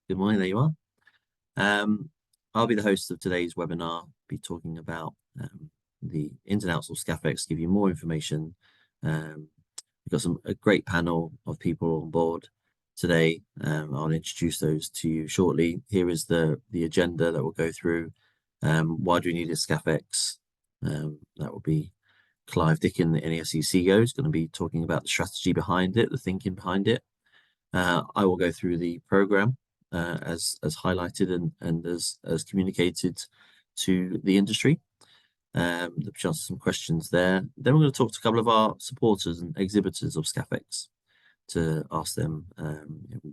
Good morning, there you are. I'll be the host of today's webinar, be talking about the ins and outs of ScaffEx, give you more information. We've got a great panel of people on board today. I'll introduce those to you shortly. Here is the agenda that we'll go through. Why do we need a ScaffEx? That will be Clive Dickin, the NASC CEO, is going to be talking about the strategy behind it, the thinking behind it. I will go through the program as highlighted and as communicated to the industry. There'll be just some questions there. Then we're going to talk to a couple of our supporters and exhibitors of ScaffEx to ask them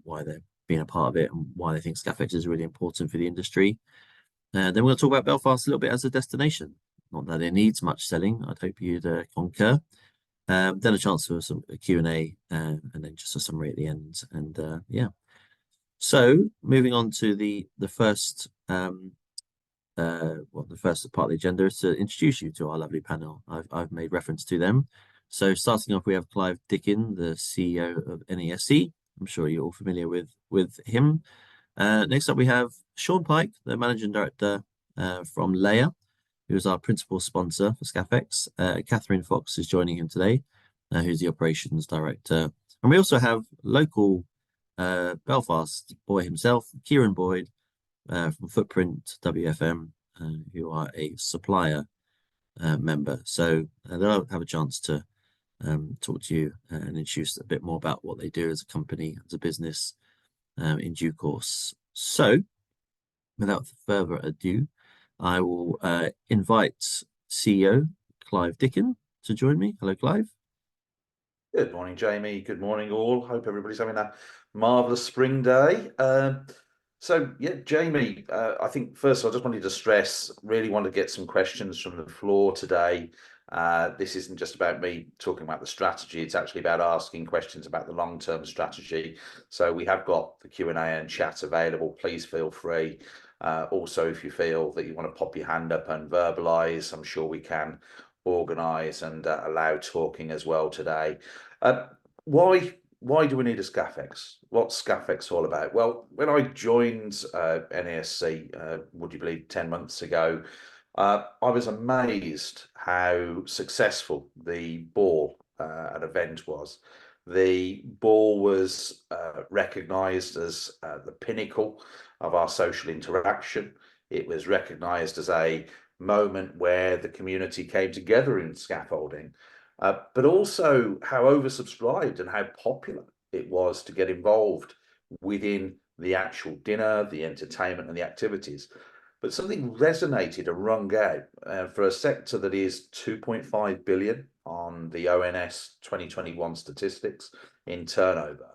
why they're being a part of it and why they think ScaffEx is really important for the industry. Then we're going to talk about Belfast a little bit as a destination. Not that it needs much selling. I'd hope you'd concur. Then a chance for some Q&A and then just a summary at the end. And yeah. So moving on to the first the first part of the agenda is to introduce you to our lovely panel. I've made reference to them. So starting off, we have Clive Dickin, the CEO of NASC. I'm sure you're all familiar with him. Next up, we have Sean Pike, the Managing Director from Leia, who is our principal sponsor for ScaffEx. Catherine Fox is joining him today, who's the Operations Director. And we also have local Belfast boy himself, Kieran Boyd, from Footprint WFM, who are a supplier member. So they'll have a chance to talk to you and introduce a bit more about what they do as a company, as a business, in due course. So without further ado, I will invite CEO Clive Dickin to join me. Hello, Clive. Good morning, Jamie. Good morning, all. Hope everybody's having a marvellous spring day. So, yeah, Jamie, I think first of all, I just wanted to stress, really want to get some questions from the floor today. This isn't just about me talking about the strategy. It's actually about asking questions about the long-term strategy. So we have got the Q&A and chat available. Please feel free. Also, if you feel that you want to pop your hand up and verbalise, I'm sure we can organise and allow talking as well today. Why do we need a ScaffEx? What's ScaffEx all about? Well, when I joined NASC, would you believe, 10 months ago, I was amazed how successful the ball at event was. The ball was recognised as the pinnacle of our social interaction. It was recognised as a moment where the community came together in scaffolding, but also how oversubscribed and how popular it was to get involved within the actual dinner, the entertainment and the activities. But something resonated and rung out for a sector that is 2.5 billion on the ONS 2021 statistics in turnover,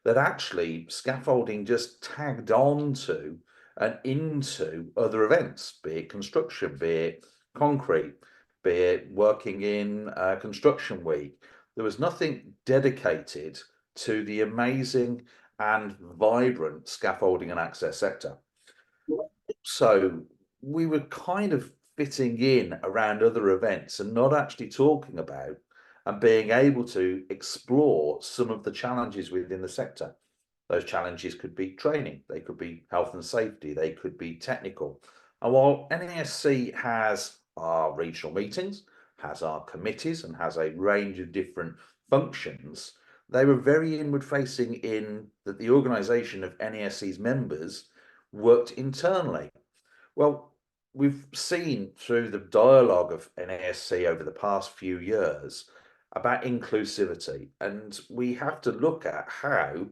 that actually scaffolding just tagged on to and into other events, be it construction, be it concrete, be it working in construction week. There was nothing dedicated to the amazing and vibrant scaffolding and access sector. So we were kind of fitting in around other events and not actually talking about and being able to explore some of the challenges within the sector. Those challenges could be training, they could be health and safety, they could be technical. And while NASC has our regional meetings, has our committees and has a range of different functions, they were very inward facing in that the organisation of NASC's members worked internally. Well, we've seen through the dialogue of NASC over the past few years about inclusivity, and we have to look at how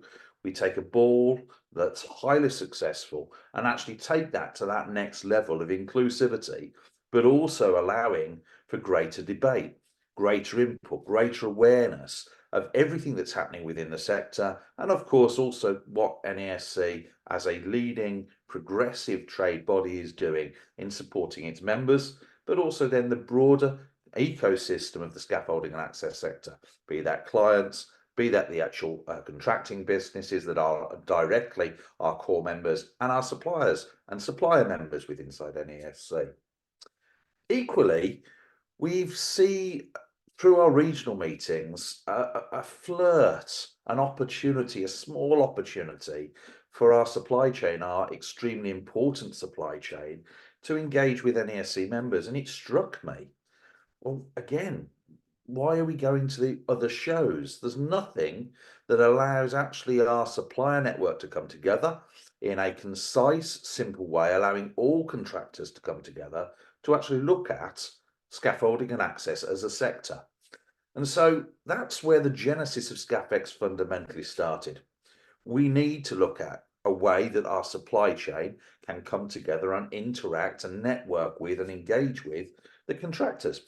we take a ball that's highly successful and actually take that to that next level of inclusivity, but also allowing for greater debate, greater input, greater awareness of everything that's happening within the sector, and of course also what NASC as a leading progressive trade body is doing in supporting its members, but also then the broader ecosystem of the scaffolding and access sector, be that clients, be that the actual contracting businesses that are directly our core members, and our suppliers and supplier members with inside NASC. Equally, we've seen through our regional meetings a flirt, an opportunity, a small opportunity for our supply chain, our extremely important supply chain, to engage with NASC members. And it struck me, well, again, why are we going to the other shows? There's nothing that allows actually our supplier network to come together in a concise, simple way, allowing all contractors to come together to actually look at scaffolding and access as a sector. And so that's where the genesis of ScaffEx fundamentally started. We need to look at a way that our supply chain can come together and interact and network with and engage with the contractors.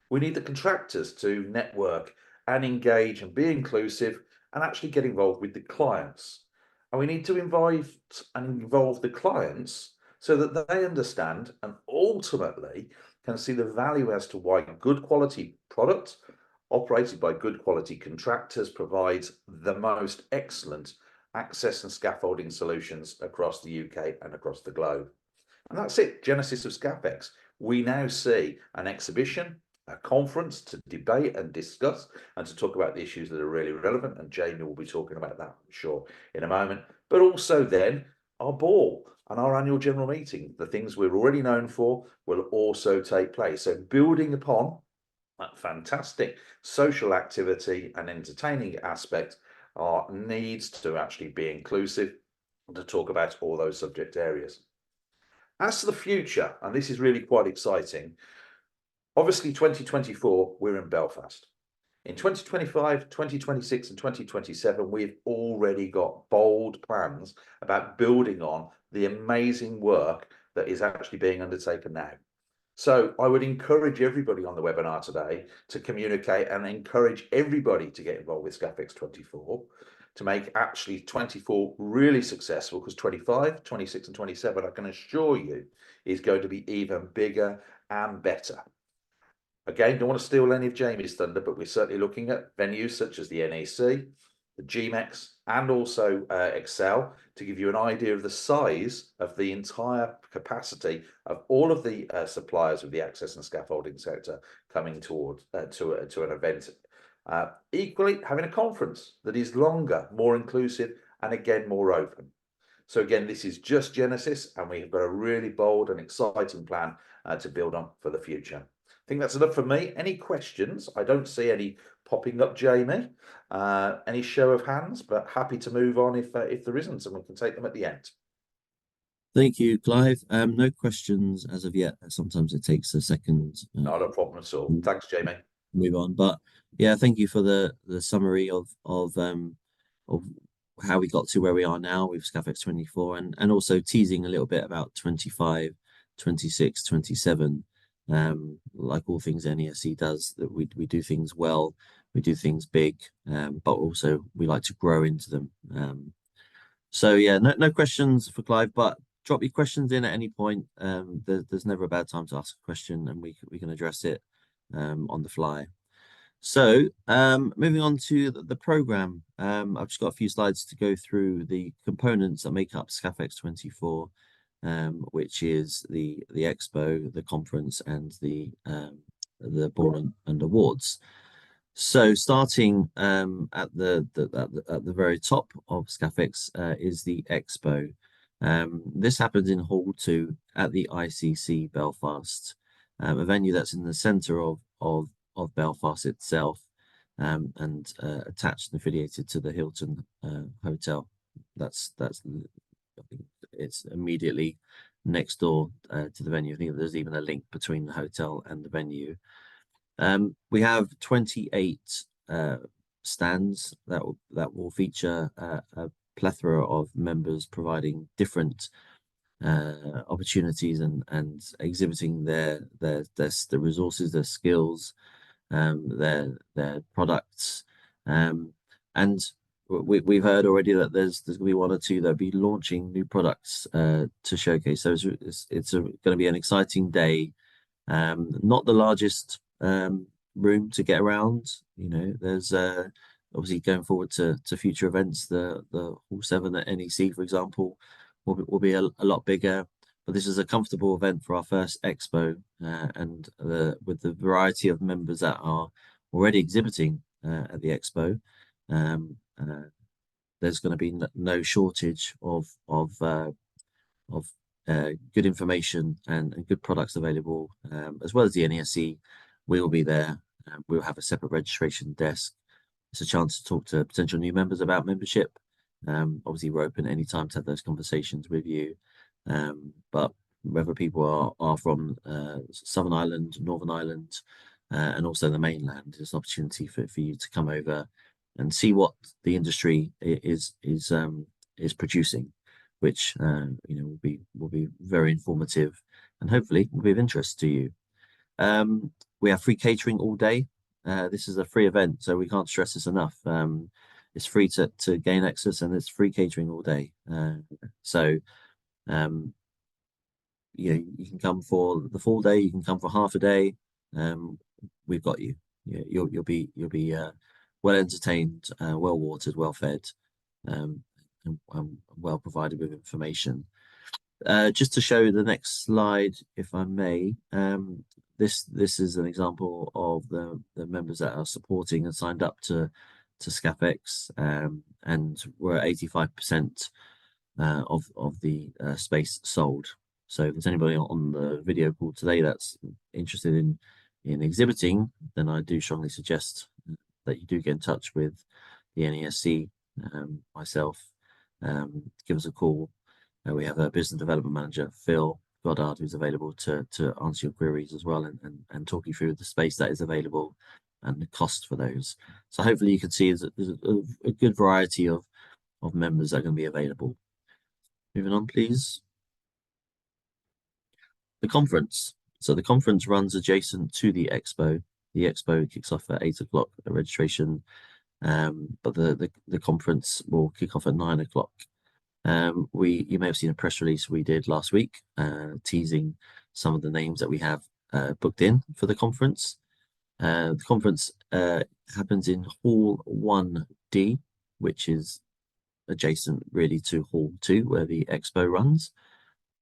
We need the contractors to network and engage and be inclusive and actually get involved with the clients. And we need to involve the clients so that they understand and ultimately can see the value as to why good quality product operated by good quality contractors provides the most excellent access and scaffolding solutions across the UK and across the globe. And that's it, genesis of ScaffEx. We now see an exhibition, a conference to debate and discuss and to talk about the issues that are really relevant. And Jamie will be talking about that, I'm sure, in a moment. But also then our ball and our annual general meeting, the things we're already known for, will also take place. So building upon that fantastic social activity and entertaining aspect, our needs to actually be inclusive and to talk about all those subject areas. As to the future, and this is really quite exciting, obviously 2024, we're in Belfast. In 2025, 2026 and 2027, we've already got bold plans about building on the amazing work that is actually being undertaken now. So I would encourage everybody on the webinar today to communicate and encourage everybody to get involved with ScaffEx24 to make actually 24 really successful, because 25, 26 and 27, I can assure you, is going to be even bigger and better. Again, don't want to steal any of Jamie's thunder, but we're certainly looking at venues such as the NAC, the GMEX, and also Excel to give you an idea of the size of the entire capacity of all of the suppliers of the access and scaffolding sector coming toward to an event. Equally, having a conference that is longer, more inclusive, and again, more open. So again, this is just Genesis, and we have got a really bold and exciting plan to build on for the future. I think that's enough for me. Any questions? I don't see any popping up, Jamie. Any show of hands, but happy to move on if there isn't, and we can take them at the end. Thank you, Clive. No questions as of yet. Sometimes it takes a second. Not a problem at all. Thanks, Jamie. Move on, but yeah, thank you for the summary of how we got to where we are now with ScaffEx24, and also teasing a little bit about 25, 26, 27. Like all things NASC does, that we do things well, we do things big, but also we like to grow into them. So yeah, no questions for Clive, but drop your questions in at any point. There's never a bad time to ask a question, and we can address it on the fly. So moving on to the program, I've just got a few slides to go through the components that make up ScaffEx24, which is the expo, the conference, and the ball and awards. So starting at the very top of ScaffEx is the expo. This happens in Hall 2 at the ICC Belfast, a venue that's in the centre of Belfast itself, and attached and affiliated to the Hilton Hotel. I think it's immediately next door to the venue. I think there's even a link between the hotel and the venue. We have 28 stands that will feature a plethora of members providing different opportunities and exhibiting their the resources, their skills, their products, and we've heard already that there's going to be one or two that'll be launching new products to showcase. So it's going to be an exciting day. Not the largest room to get around. You know, there's obviously going forward to future events. The Hall 7 at NEC, for example, will be a lot bigger. But this is a comfortable event for our first expo, and with the variety of members that are already exhibiting at the expo. there's going to be no shortage of good information and good products available, as well as the NASC. We will be there. We'll have a separate registration desk. It's a chance to talk to potential new members about membership. Obviously, we're open any time to have those conversations with you. But whether people are from Southern Ireland, Northern Ireland, and also the mainland, there's an opportunity for you to come over and see what the industry is producing, which will be very informative and hopefully will be of interest to you. We have free catering all day. This is a free event, so we can't stress this enough. It's free to gain access, and it's free catering all day. So you can come for the full day, you can come for half a day. We've got you. You'll be well entertained, well watered, well fed, and well provided with information. Just to show the next slide, if I may, this is an example of the members that are supporting and signed up to ScaffEx, and we're at 85% of the space sold. So if there's anybody on the video call today that's interested in exhibiting, then I do strongly suggest that you do get in touch with the NASC, myself. Give us a call. We have a business development manager, Phil Goddard, who's available to answer your queries as well, and talk you through the space that is available and the cost for those. So hopefully you can see there's a good variety of members that are going to be available. Moving on, please. The conference. So the conference runs adjacent to the expo. The expo kicks off at 8 o'clock at registration, but the conference will kick off at 9 o'clock. You may have seen a press release we did last week, teasing some of the names that we have booked in for the conference. The conference happens in Hall 1D, which is adjacent really to Hall 2, where the expo runs.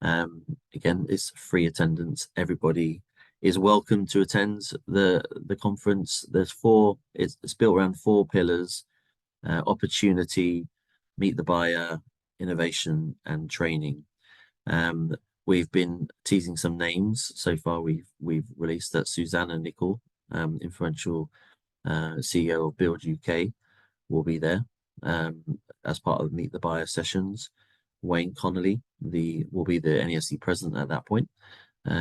Again, it's free attendance. Everybody is welcome to attend the conference. It's built around 4 pillars: opportunity, meet the buyer, innovation, and training. We've been teasing some names so far. We've released that Susanna Nicol, influential CEO of Build UK, will be there as part of Meet the Buyer sessions. Wayne Connolly will be the NASC president at that point.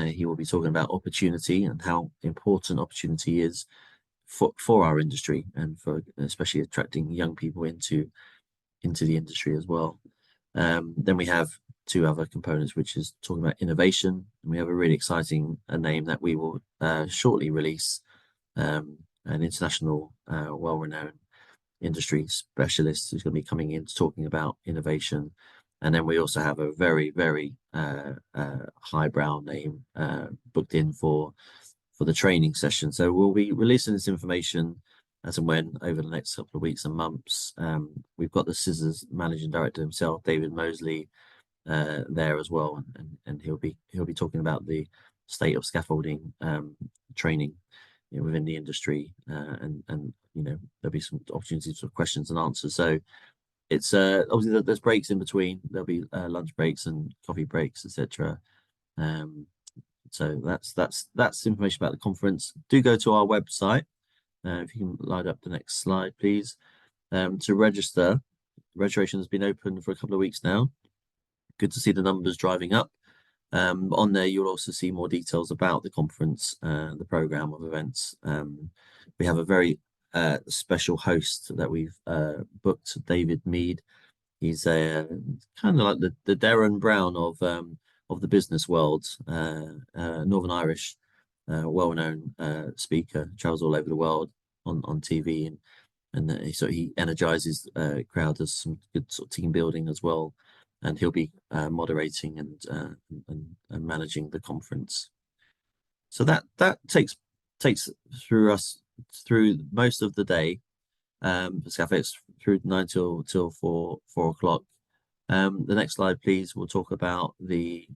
He will be talking about opportunity and how important opportunity is for our industry, and for especially attracting young people into the industry as well. Then we have 2 other components, which is talking about innovation, and we have a really exciting name that we will shortly release, an international well-renowned industry specialist who's going to be coming in talking about innovation. And then we also have a very, very highbrow name booked in for the training session. So we'll be releasing this information as and when over the next couple of weeks and months. We've got the Scissors managing director himself, David Mosley, there as well, and he'll be talking about the state of scaffolding training within the industry, and there'll be some opportunities for questions and answers. So it's obviously there's breaks in between. There'll be lunch breaks and coffee breaks, etc. So that's information about the conference. Do go to our website. If you can light up the next slide, please. To register, registration has been open for a couple of weeks now. Good to see the numbers driving up. On there, you'll also see more details about the conference, the program of events. We have a very special host that we've booked, David Mead. He's kind of like the Darren Brown of the business world, Northern Irish, well-known speaker, travels all over the world on TV, and so he energizes crowd, does some good sort of team building as well, and he'll be moderating and managing the conference. So that takes through us through most of the day, ScaffEx through 9 till 4 o'clock. The next slide, please. We'll talk about the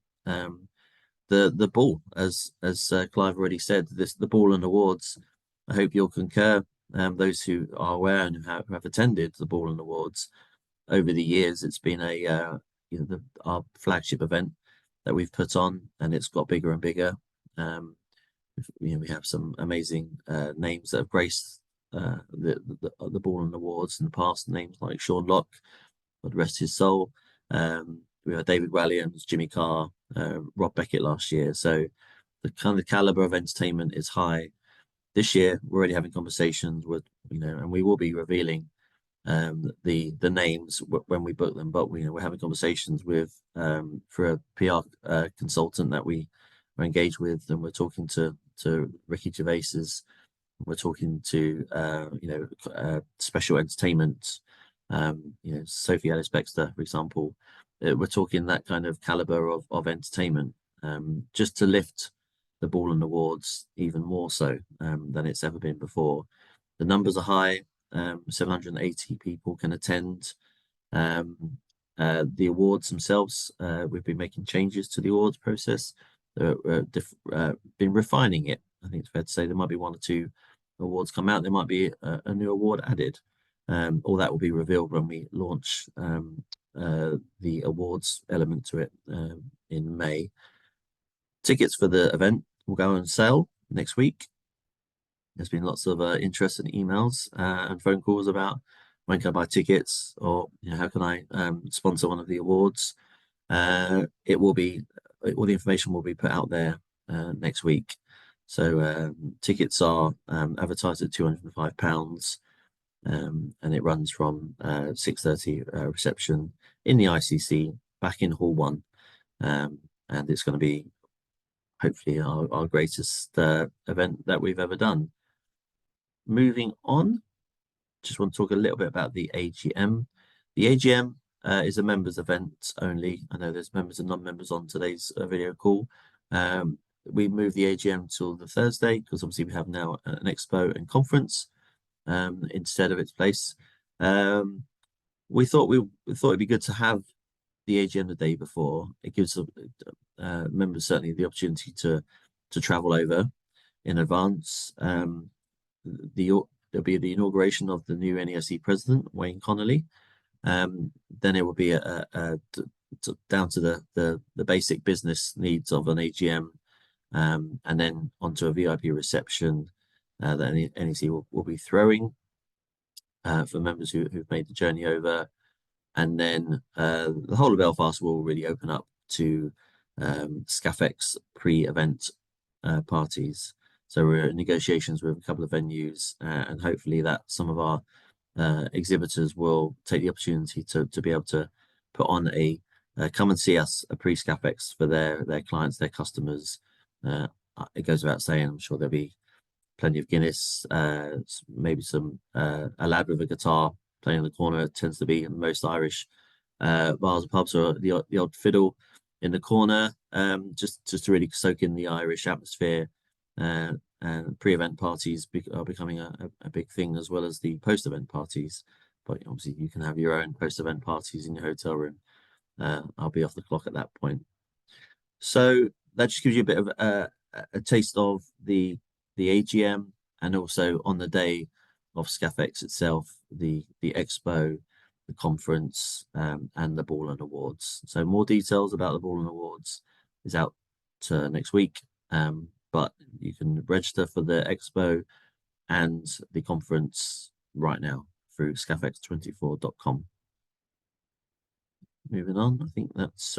ball, as Clive already said. The ball and awards. I hope you'll concur. Those who are aware and have attended the ball and awards, over the years, it's been our flagship event that we've put on, and it's got bigger and bigger. We have some amazing names that have graced the Ball and Awards in the past. Names like Sean Locke, God rest his soul. We had David Walliams, Jimmy Carr, Rob Beckett last year. So the kind of caliber of entertainment is high. This year, we're already having conversations with, and we will be revealing the names when we book them. But we're having conversations with for a PR consultant that we are engaged with, and we're talking to Ricky Gervais's. We're talking to special entertainment. Sophie Ellis Bextor, for example. We're talking that kind of caliber of entertainment, just to lift the Ball and Awards even more so than it's ever been before. The numbers are high. 780 people can attend. The awards themselves, we've been making changes to the awards process. Been refining it. I think it's fair to say there might be one or two awards come out. There might be a new award added. All that will be revealed when we launch the awards element to it in May. Tickets for the event will go on sale next week. There's been lots of interest and emails and phone calls about when can I buy tickets, or how can I sponsor one of the awards. All the information will be put out there next week. So tickets are advertised at £205, and it runs from 6:30 reception in the ICC back in Hall 1, and it's going to be hopefully our greatest event that we've ever done. Moving on, just want to talk a little bit about the AGM. The AGM is a members event only. I know there's members and non-members on today's video call. We moved the AGM till the Thursday because obviously we have now an expo and conference instead of its place. We thought it'd be good to have the AGM the day before. It gives members certainly the opportunity to travel over in advance. There'll be the inauguration of the new NASC president, Wayne Connolly. Then it will be down to the basic business needs of an AGM, and then onto a VIP reception that NAC will be throwing for members who've made the journey over. And then the whole of Belfast will really open up to ScaffEx pre-event parties. So we're in negotiations with a couple of venues, and hopefully that some of our exhibitors will take the opportunity to be able to put on a come and see us, a pre-ScaffEx for their clients, their customers. It goes without saying, I'm sure there'll be plenty of Guinness, maybe a lad with a guitar playing in the corner. It tends to be in most Irish bars and pubs, or the odd fiddle in the corner, just to really soak in the Irish atmosphere. And pre-event parties are becoming a big thing, as well as the post-event parties. But obviously you can have your own post-event parties in your hotel room. I'll be off the clock at that point. So that just gives you a bit of a taste of the AGM, and also on the day of ScaffEx itself, the expo, the conference, and the Ball and Awards. So more details about the Ball and Awards is out next week. But you can register for the expo and the conference right now through ScaffEx24.com. Moving on, I think that's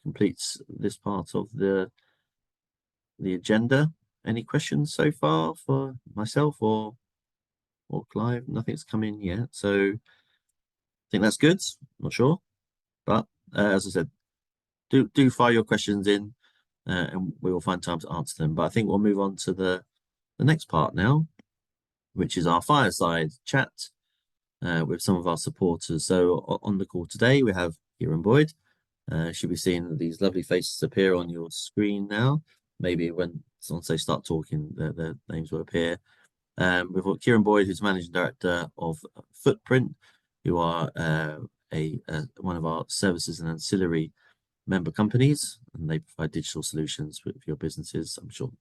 completes this part of the agenda. Any questions so far for myself or Clive? Nothing's come in yet, so I think that's good. Not sure, but as I said, do fire your questions in, and we will find time to answer them. But I think we'll move on to the next part now, which is our fireside chat with some of our supporters. So on the call today, we have Kieran Boyd. Should be seeing these lovely faces appear on your screen now. Maybe once they start talking, their names will appear. We've got Kieran Boyd, who's Managing Director of Footprint, who are one of our services and ancillary member companies, and they provide digital solutions for your businesses. I'm sure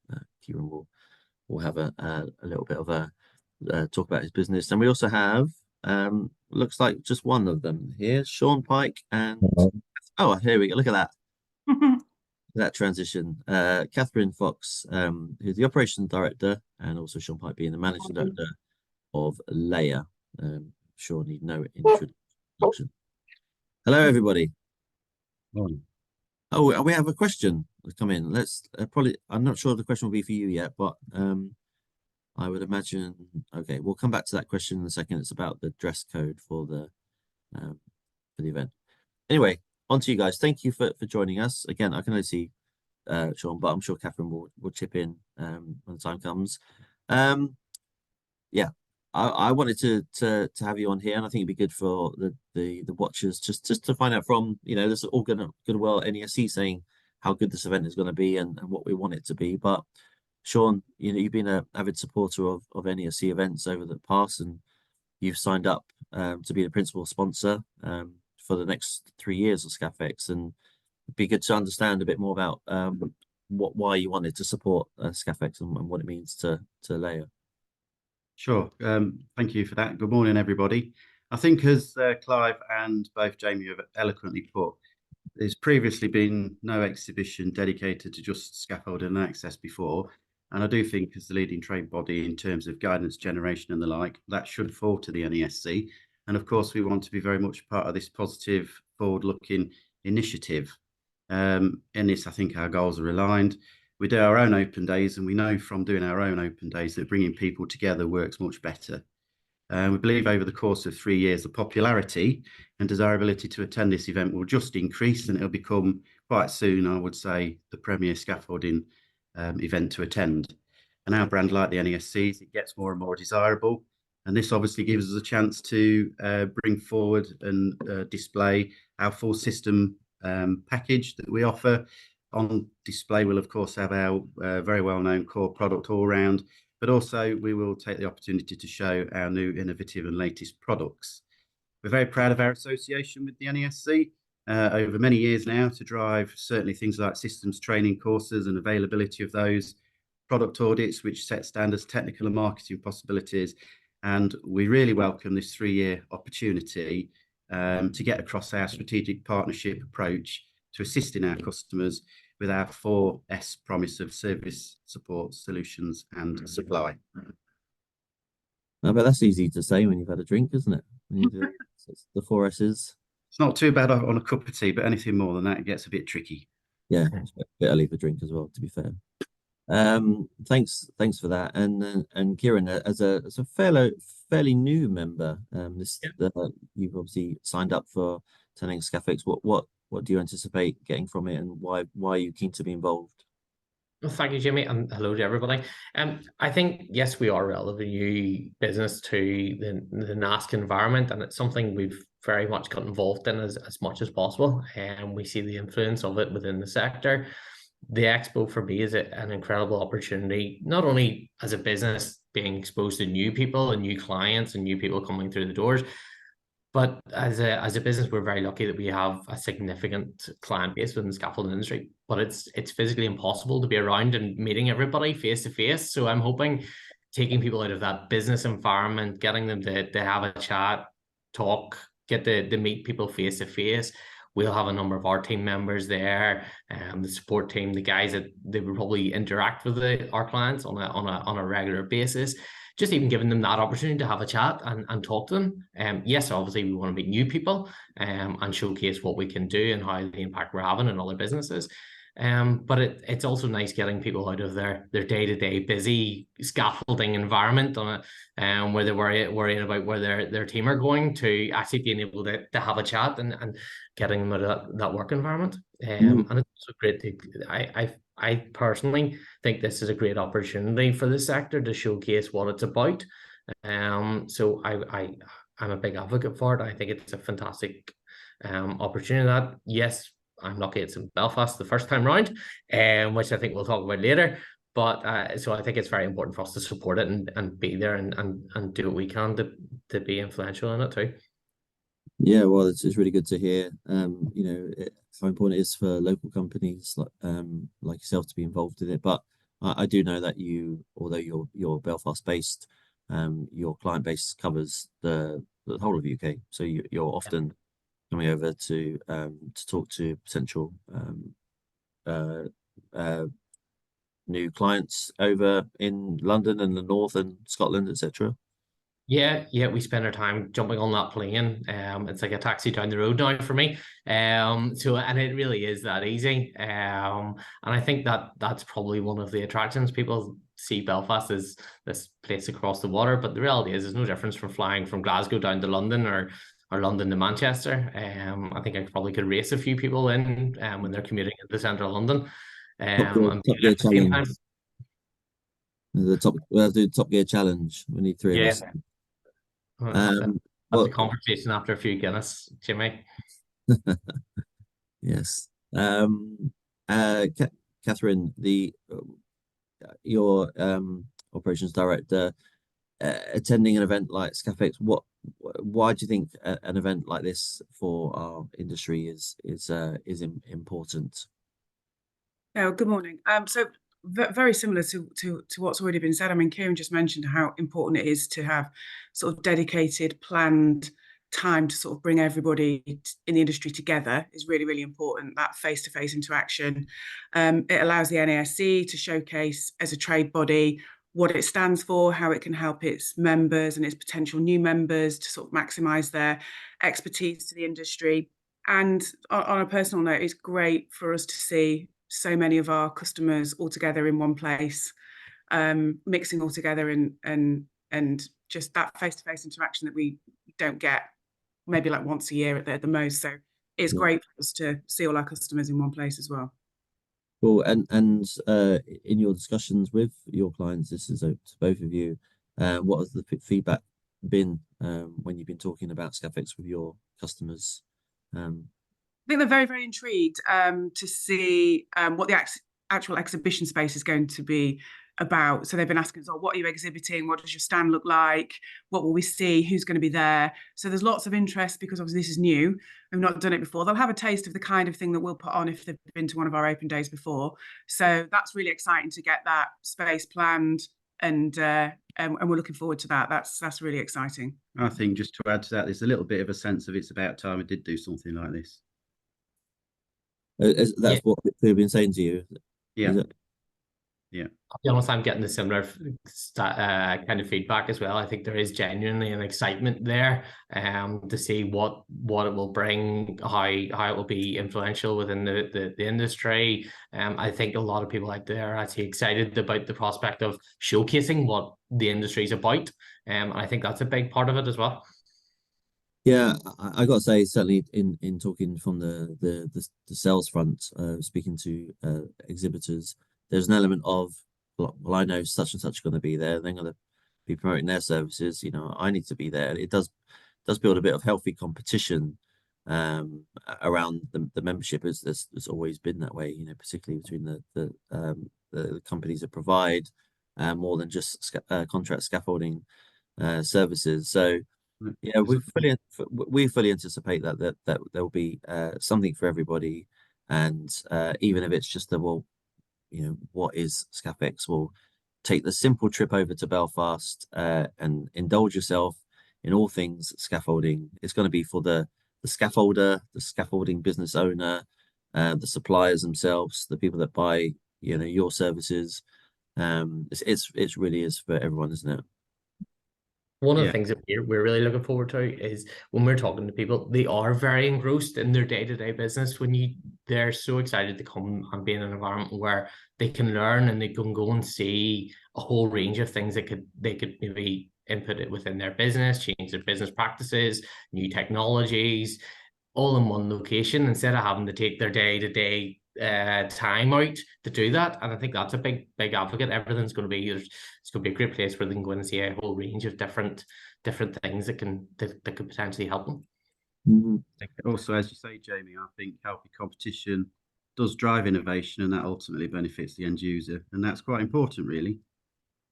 Kieran will have a little bit of a talk about his business. And we also have looks like just one of them here, Sean Pike and Hello. oh, here we go. Look at that. That transition. Catherine Fox, who's the operations director, and also Sean Pike being the managing director of Leia. Sure need no introduction. Hello, everybody. Morning. Oh, we have a question come in. Let's probably. I'm not sure the question will be for you yet, but I would imagine. Okay, we'll come back to that question in a second. It's about the dress code um, for the event. Anyway, on to you guys. Thank you for joining us again. I can only see Sean, but I'm sure Catherine will chip in when the time comes. Yeah, I wanted to have you on here, and I think it'd be good for the watchers just to find out from there's all good well NESC saying how good this event is going to be and what we want it to be. But Sean, you've been an avid supporter of NESC events over the past, and you've signed up to be the principal sponsor for the next 3 years of ScaffEx, and it'd be good to understand a bit more about why you wanted to support ScaffEx and what it means to Leia. Sure. Thank you for that. Good morning, everybody. I think as Clive and both Jamie have eloquently put, there's previously been no exhibition dedicated to just scaffolding and access before. And I do think as the leading trade body in terms of guidance generation and the like, that should fall to the NESC. And of course, we want to be very much part of this positive, forward-looking initiative. In this, I think our goals are aligned. We do our own open days, and we know from doing our own open days that bringing people together works much better. We believe over the course of 3 years, the popularity and desirability to attend this event will just increase, and it'll become quite soon, I would say, the premier scaffolding event to attend. And our brand, like the NESC's, it gets more and more desirable. And this obviously gives us a chance to bring forward and display our full system package that we offer. On display, we'll of course have our very well-known core product all round, but also we will take the opportunity to show our new innovative and latest products. We're very proud of our association with the NESC over many years now to drive certainly things like systems training courses and availability of those, product audits which set standards, technical and marketing possibilities. And we really welcome this 3-year opportunity to get across our strategic partnership approach to assisting our customers with our 4S promise of service, support, solutions, and supply. I bet that's easy to say when you've had a drink, isn't it? When you do the 4S's. It's not too bad on a cup of tea, but anything more than that, it gets a bit tricky. Yeah, it's a bit early for drink as well, to be fair. Thanks for that. And Kieran, as a fairly new member, you've obviously signed up for attending ScaffEx. What do you anticipate getting from it, and why are you keen to be involved? Well, thank you, Jimmy, and hello to everybody. I think, yes, we are a relatively new business to the NASC environment, and it's something we've very much got involved in as much as possible, and we see the influence of it within the sector. The expo for me is an incredible opportunity, not only as a business being exposed to new people and new clients and new people coming through the doors, but as a business, we're very lucky that we have a significant client base within the scaffolding industry. But it's physically impossible to be around and meeting everybody face to face. So I'm hoping taking people out of that business environment, getting them to have a chat, talk, get to meet people face to face. We'll have a number of our team members there, the support team, the guys that they will probably interact with our clients on a regular basis. Just even giving them that opportunity to have a chat and talk to them. Yes, obviously we want to meet new people and showcase what we can do and how the impact we're having in other businesses. But it's also nice getting people out of their day-to-day busy scaffolding environment where they're worrying about where their team are going, to actually being able to have a chat and getting them out of that work environment. And it's also great to, I personally think this is a great opportunity for the sector to showcase what it's about. So I'm a big advocate for it. I think it's a fantastic opportunity. That, yes, I'm lucky it's in Belfast the first time round, which I think we'll talk about later. But so I think it's very important for us to support it and be there and do what we can to be influential in it too. Yeah, well, it's really good to hear. How important it is for local companies like yourself to be involved in it. But I do know that although you're Belfast based, your client base covers the whole of the UK. So you're often coming over to talk to potential new clients over in London and the North and Scotland, etc. Yeah, we spend our time jumping on that plane. It's like a taxi down the road now for me. So and it really is that easy. And I think that's probably one of the attractions. People see Belfast as this place across the water, but the reality is there's no difference from flying from Glasgow down to London or London to Manchester. I think I probably could race a few people in when they're commuting into central London. Top Gear At the same challenge. time. We'll have to do the Top Gear challenge. We need three of us. That's a conversation after a few Guinness, Jimmy. Yes. Catherine, your operations director, attending an event like ScaffEx, why do you think an event like this for our industry is important? Oh, good morning. So very similar to what's already been said. I mean, Kieran just mentioned how important it is to have sort of dedicated, planned time to sort of bring everybody in the industry together is really, really important. That face-to-face interaction. It allows the NASC to showcase as a trade body what it stands for, how it can help its members and its potential new members to sort of maximise their expertise to the industry. And on a personal note, it's great for us to see so many of our customers all together in one place, mixing all together and just that face-to-face interaction that we don't get maybe like once a year at the most. So it's great for us to see all our customers in one place as well. Cool. And in your discussions with your clients, this is to both of you, what has the feedback been when you've been talking about ScaffEx with your customers? I think they're very, very intrigued to see what the actual exhibition space is going to be about. So they've been asking us, what are you exhibiting? What does your stand look like? What will we see? Who's going to be there? So there's lots of interest because obviously this is new. We've not done it before. They'll have a taste of the kind of thing that we'll put on if they've been to one of our open days before. So that's really exciting to get that space planned, and we're looking forward to that. That's really exciting. I think just to add to that, there's a little bit of a sense of it's about time we did do something like this. That's what they've been saying to you. Yeah. I'll be honest, I'm getting the similar kind of feedback as well. I think there is genuinely an excitement there to see what it will bring, how it will be influential within the industry. I think a lot of people out there are actually excited about the prospect of showcasing what the industry is about. And I think that's a big part of it as well. Yeah, I got to say, certainly in talking from the sales front, speaking to exhibitors, there's an element of, well, I know such and such are going to be there. They're going to be promoting their services. You know, I need to be there. It does build a bit of healthy competition around the membership. There's always been that way. You know, particularly between the companies that provide more than just contract scaffolding services. So. Yeah, we fully anticipate that there will be something for everybody, and even if it's just what is ScaffEx? We'll take the simple trip over to Belfast and indulge yourself in all things scaffolding. It's going to be for the scaffolder, the scaffolding business owner, the suppliers themselves, the people that buy your services. It really is for everyone, isn't it? One of the things that we're really looking forward to is when we're talking to people, they are very engrossed in their day-to-day business. They're so excited to come and be in an environment where they can learn and they can go and see a whole range of things that they could maybe input it within their business, change their business practices, new technologies, all in one location instead of having to take their day-to-day time out to do that. And I think that's a big advocate. Everything's going to be it's going to be a great place where they can go and see a whole range of different things that could potentially help them. Mm-hmm. Also, as you say, Jamie, I think healthy competition does drive innovation, and that ultimately benefits the end user, and that's quite important, really.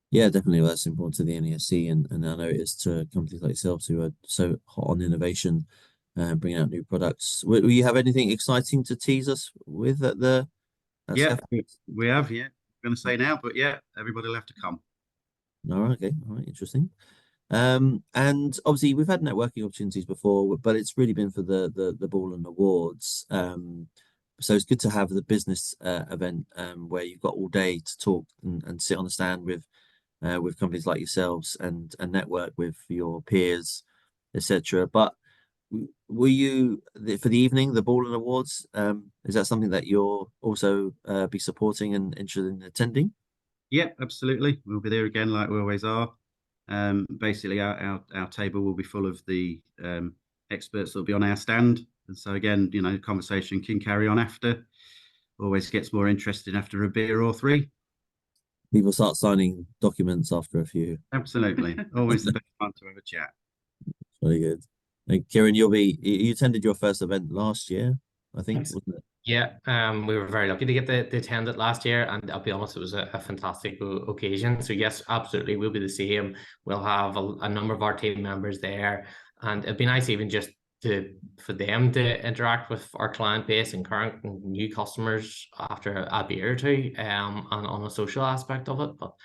Yeah, definitely. That's important to the NASC, and I know it is to companies like yourselves who are so hot on innovation and bringing out new products. Will you have anything exciting to tease us with at yeah, ScaffEx? we have. Yeah, I'm going to say now, but yeah, everybody will have to come. All right, okay, all right, interesting. And obviously we've had networking opportunities before, but it's really been for the ball and awards. So it's good to have the business event where you've got all day to talk and sit on the stand with companies like yourselves and network with your peers, etc. But were you for the evening, the ball and awards? Is that something that you'll also be supporting and interested in attending? Yeah, absolutely. We'll be there again, like we always are. Basically, our table will be full of the experts that will be on our stand, and so again, you know, conversation can carry on after. Always gets more interesting after a beer or three. People start signing documents after a few. Absolutely, always the best time to have a chat. Very good. And Kieran, you attended your first event last year, I think, Thanks. wasn't it? Yeah, we were very lucky to get to attend it last year, and I'll be honest, it was a fantastic occasion. So yes, absolutely, we'll be the same. We'll have a number of our team members there, and it'd be nice even just for them to interact with our client base and current and new customers after a beer or two, and on a social aspect of it. But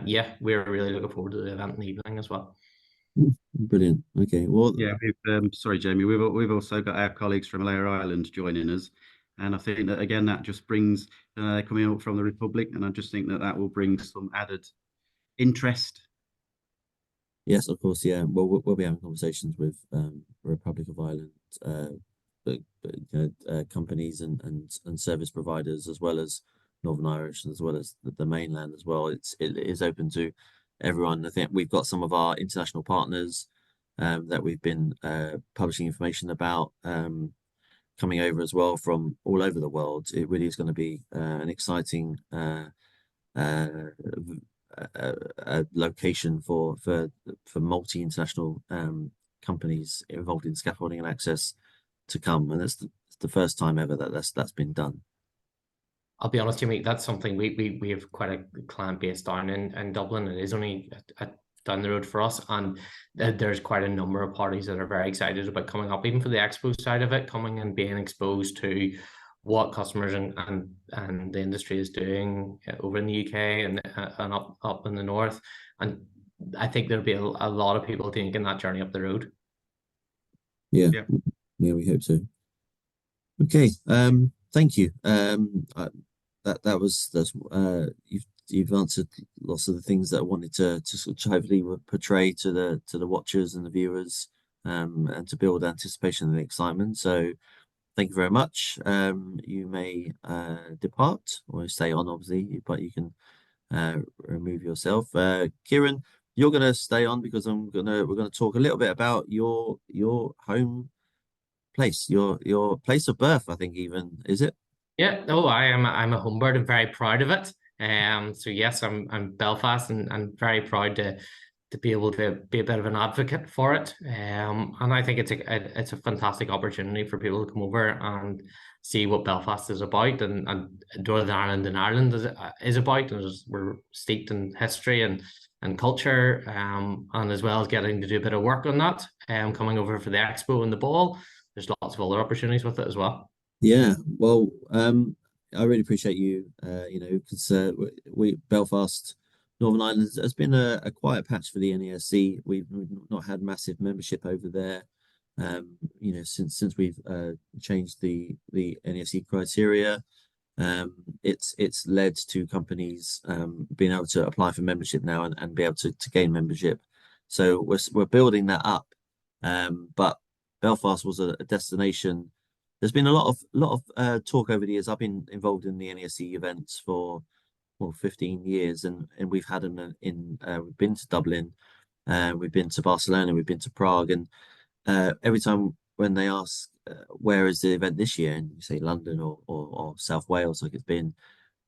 yeah, we're really looking forward to the event in the evening as well. Brilliant. Okay. Well, Yeah, sorry, Jamie. We've also got our colleagues from Layer Island joining us, and I think that again that just brings they're coming up from the Republic, and I just think that will bring some added interest. yes, of course. Yeah. Well, we'll be having conversations with the Republic of Ireland, companies and service providers, as well as Northern Irish, as well as the mainland as well. It is open to everyone. I think we've got some of our international partners that we've been publishing information about coming over as well from all over the world. It really is going to be an exciting location for multi-international companies involved in scaffolding and access to come, and it's the first time ever that's been done. I'll be honest, Jimmy, that's something we have quite a client base down in Dublin. It is only down the road for us, and there's quite a number of parties that are very excited about coming up, even for the expo side of it, coming and being exposed to what customers and the industry is doing over in the UK and up in the north. And I think there'll be a lot of people taking that journey up the road. Yeah, yeah, we hope so. Okay, thank you. You've answered lots of the things that I wanted to sort of hopefully portray to the watchers and the viewers, and to build anticipation and excitement. So thank you very much. You may depart or stay on, obviously, but you can remove yourself. Kieran, you're going to stay on because we're going to talk a little bit about your home place, your place of birth, I think, even, is it? Yeah, I'm a home bird and very proud of it. So yes, I'm Belfast and very proud to be able to be a bit of an advocate for it. And I think it's a fantastic opportunity for people to come over and see what Belfast is about, and Northern Ireland and Ireland is about. And we're steeped in history and culture, and as well as getting to do a bit of work on that. Coming over for the expo and the ball, there's lots of other opportunities with it as well. Yeah, well, I really appreciate you, because Belfast, Northern Ireland has been a quiet patch for the NASC. We've not had massive membership over there, since we've changed the NASC criteria. It's led to companies being able to apply for membership now and be able to gain membership. So we're building that up, but Belfast was a destination. There's been a lot of talk over the years. I've been involved in the NASC events for 15 years, and we've had them we've been to Dublin, we've been to Barcelona, we've been to Prague, and every time when they ask where is the event this year, and you say London or South Wales, like it's been,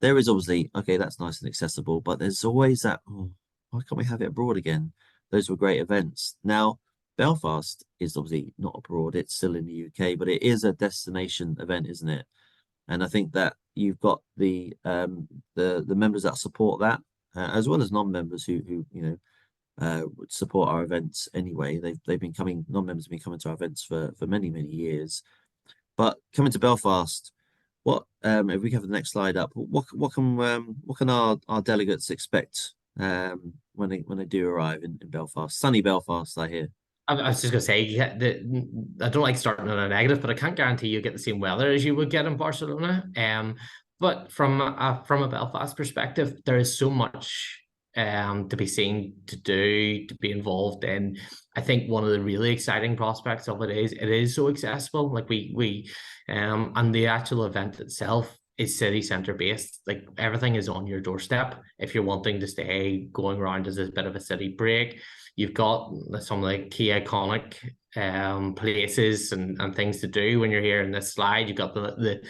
there is obviously, okay, that's nice and accessible, but there's always that, oh, why can't we have it abroad again? Those were great events. Now, Belfast is obviously not abroad, it's still in the UK, but it is a destination event, isn't it? And I think that you've got the members that support that, as well as non-members who would support our events anyway. They've been coming, non-members have been coming to our events for many years. But coming to Belfast, what if we have the next slide up, what can our delegates expect when they do arrive in Belfast, sunny Belfast, I hear. I was just going to say, yeah, I don't like starting on a negative, but I can't guarantee you get the same weather as you would get in Barcelona. But from a Belfast perspective, there is so much to be seen, to do, to be involved in. I think one of the really exciting prospects of it is so accessible. Like and the actual event itself is city centre based. Like everything is on your doorstep. If you're wanting to stay going around as a bit of a city break, you've got some of the key iconic places and things to do when you're here in this slide. You've got the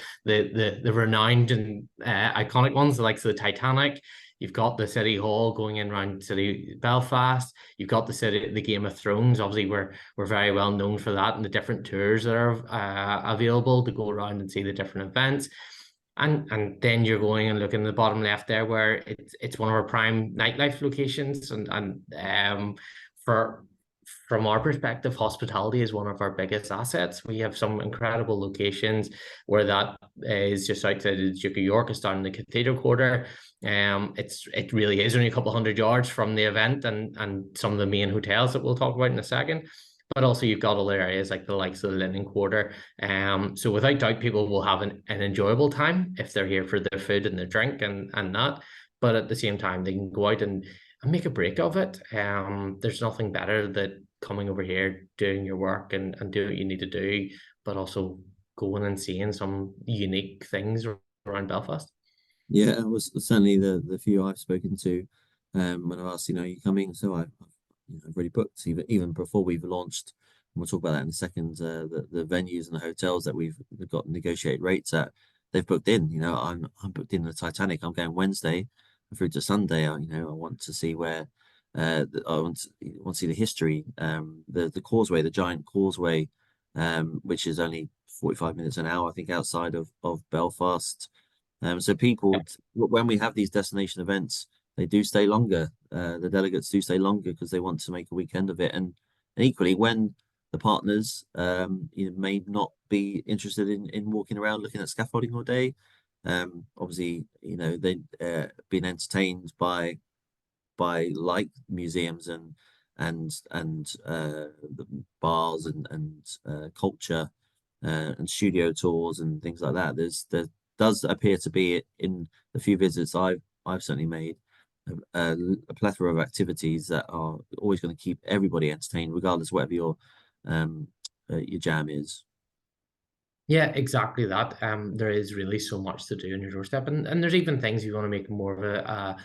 renowned and iconic ones, the likes of the Titanic. You've got the City Hall going in around city Belfast. You've got the Game of Thrones. Obviously, we're very well known for that, and the different tours that are available to go around and see the different events. And then you're going and looking at the bottom left there, where it's one of our prime nightlife locations, and from our perspective, hospitality is one of our biggest assets. We have some incredible locations, where that is just outside the Duke of York, it's down in the Cathedral Quarter. It really is only a couple of 100 yards from the event and some of the main hotels that we'll talk about in a second. But also you've got other areas like the likes of the Linen Quarter. So without doubt, people will have an enjoyable time if they're here for their food and their drink and that. But at the same time, they can go out and make a break of it. There's nothing better than coming over here, doing your work and doing what you need to do, but also going and seeing some unique things around Belfast. Yeah, it was certainly the few I've spoken to when I've asked, are you coming? So I've already booked even before we've launched. And we'll talk about that in a second. The venues and the hotels that we've got negotiated rates at, they've booked in. I'm booked in the Titanic. I'm going Wednesday through to Sunday. I want to see where I want to see the history. The causeway, the giant causeway, which is only 45 minutes an hour, I think, outside of Belfast. So people, when we have these destination events, they do stay longer. The delegates do stay longer because they want to make a weekend of it. And equally, when the partners may not be interested in walking around looking at scaffolding all day, obviously, they've been entertained by like museums and the bars and culture and studio tours and things like that. There does appear to be, in the few visits I've certainly made, a plethora of activities that are always going to keep everybody entertained, regardless of whatever your jam is. Yeah, exactly that. There is really so much to do on your doorstep, and there's even things you want to make more of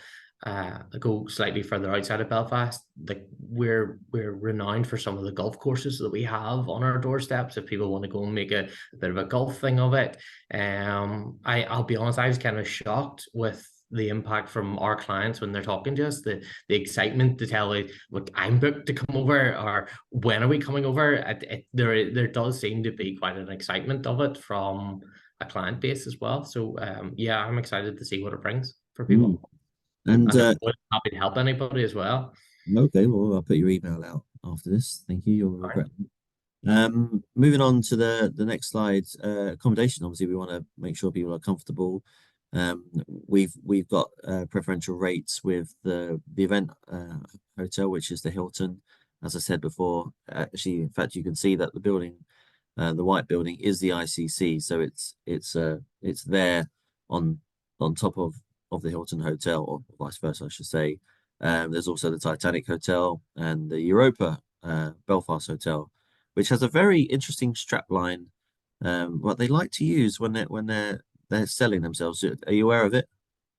go slightly further outside of Belfast. Like we're renowned for some of the golf courses that we have on our doorsteps. If people want to go and make a bit of a golf thing of it, I'll be honest, I was kind of shocked with the impact from our clients when they're talking to us, the excitement to tell like, look, I'm booked to come over, or when are we coming over? There does seem to be quite an excitement of it from a client base as well. So yeah, I'm excited to see what it brings for people. And I'm happy to help anybody as well. Okay, well, I'll put your email out after this. Thank you. You'll regret it. Moving on to the next slide, accommodation. Obviously, we want to make sure people are comfortable. We've got preferential rates with the event hotel, which is the Hilton. As I said before, actually, in fact, you can see that the building, the white building, is the ICC. So it's there on top of the Hilton Hotel, or vice versa, I should say. There's also the Titanic Hotel and the Europa Belfast Hotel, which has a very interesting strapline. What they like to use when they're selling themselves. Are you aware of it?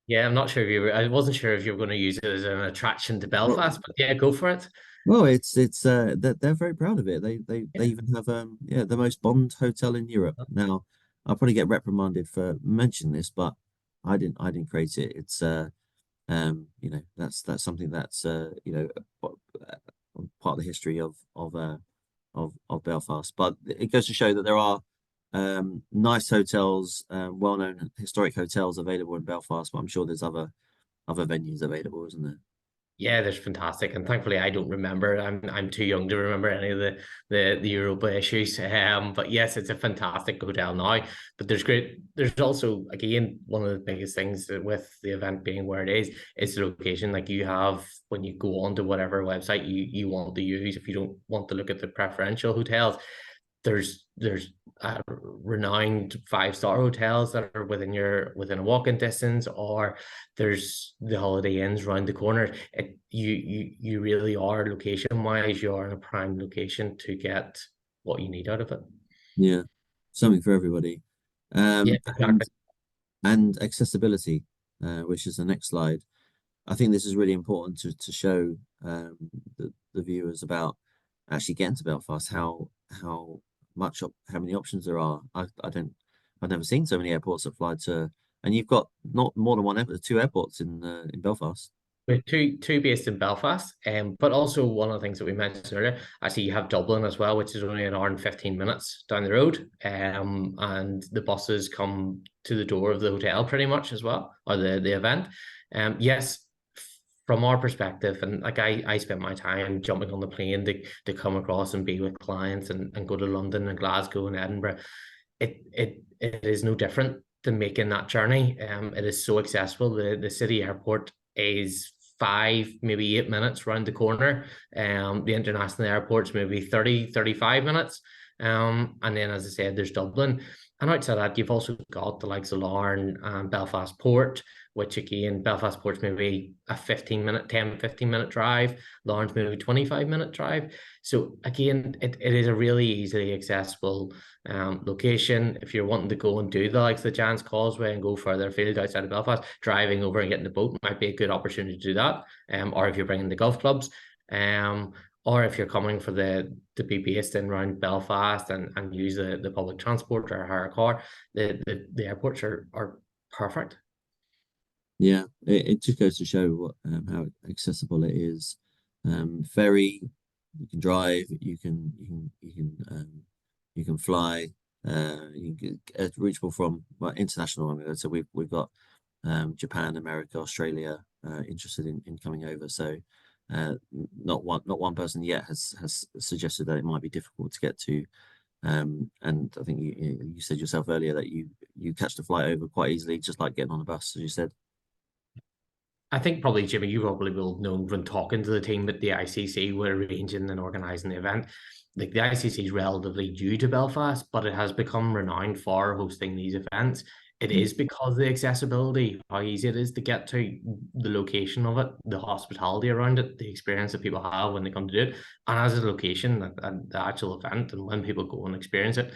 Yeah, I'm not sure if I wasn't sure if you were going to use it as an attraction to Belfast, but yeah, go for it. Well, they're very proud of it. They even have the most Bond hotel in Europe. Now, I'll probably get reprimanded for mentioning this, but I didn't create it. It's that's something that's part of the history of Belfast. But it goes to show that there are nice hotels, well-known historic hotels available in Belfast, but I'm sure there's other venues available, isn't there? Yeah, that's fantastic, and thankfully I don't remember. I'm too young to remember any of the Europa issues. But yes, it's a fantastic hotel now. But there's also, again, one of the biggest things with the event being where it is the location. Like, you have, when you go onto whatever website you want to use, if you don't want to look at the preferential hotels, there's renowned 5-star hotels that are within a walking distance, or there's the Holiday Inns around the corner. You really are, location wise, you are in a prime location to get what you need out of it. Yeah, something for everybody. Yeah, exactly. And accessibility, which is the next slide. I think this is really important to show the viewers about actually getting to Belfast, how many options there are. I've never seen so many airports that fly to, and you've got not more than one airport, 2 airports in Belfast. We're two based in Belfast, but also one of the things that we mentioned earlier, actually you have Dublin as well, which is only an hour and 15 minutes down the road, and the buses come to the door of the hotel pretty much as well, or the event. Yes, from our perspective, and like I spent my time jumping on the plane to come across and be with clients and go to London and Glasgow and Edinburgh. It is no different than making that journey. It is so accessible. The city airport is 5, maybe 8 minutes around the corner. The international airport's maybe 35 minutes. And then, as I said, there's Dublin. And outside that, you've also got the likes of Larne and Belfast Port, which again, Belfast Port's maybe a 15-minute drive. Larne's maybe 25-minute drive. So again, it is a really easily accessible location. If you're wanting to go and do the likes of the Giant's Causeway and go further afield outside of Belfast, driving over and getting the boat might be a good opportunity to do that. Or if you're bringing the golf clubs, or if you're coming for to be based in around Belfast and use the public transport or hire a car, the airports are perfect. Yeah, it just goes to show what how accessible it is. Ferry, you can drive, you can fly, it's reachable from, well, international. I mean, so we've got Japan, America, Australia interested in coming over. So not one person yet has suggested that it might be difficult to get to. And I think you said yourself earlier that you catch the flight over quite easily, just like getting on a bus, as you said. I think probably, Jimmy, you probably will know when talking to the team that the ICC were arranging and organising the event. Like, the ICC is relatively new to Belfast, but it has become renowned for hosting these events. It is because of the accessibility, how easy it is to get to, the location of it, the hospitality around it, the experience that people have when they come to do it, and as a location and the actual event, and when people go and experience it,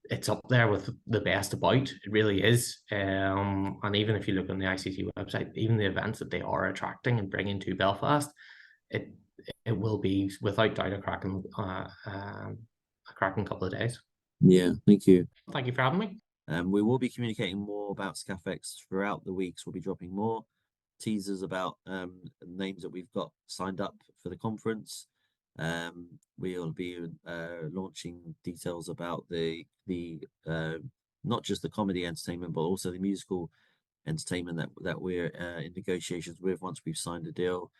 it's up there with the best about. It really is. And even if you look on the ICC website, even the events that they are attracting and bringing to Belfast, it will be without doubt a cracking couple of days. Yeah, thank you. Thank you for having me. We will be communicating more about ScaffEx throughout the weeks. We'll be dropping more teasers about names that we've got signed up for the conference. We'll be launching details about the not just the comedy entertainment, but also the musical entertainment that we're in negotiations with once we've signed a deal,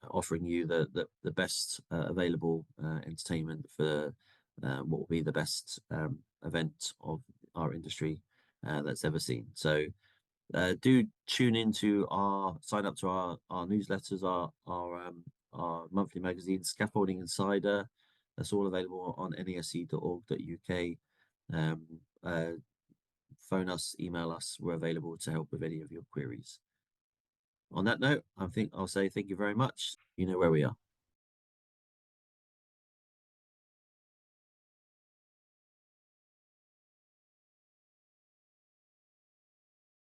offering you the best available entertainment for what will be the best event of our industry that's ever seen. So do tune into sign up to our newsletters, our monthly magazine, Scaffolding Insider. That's all available on nasc.org.uk. Phone us, email us. We're available to help with any of your queries. On that note, I think I'll say thank you very much. You know where we are.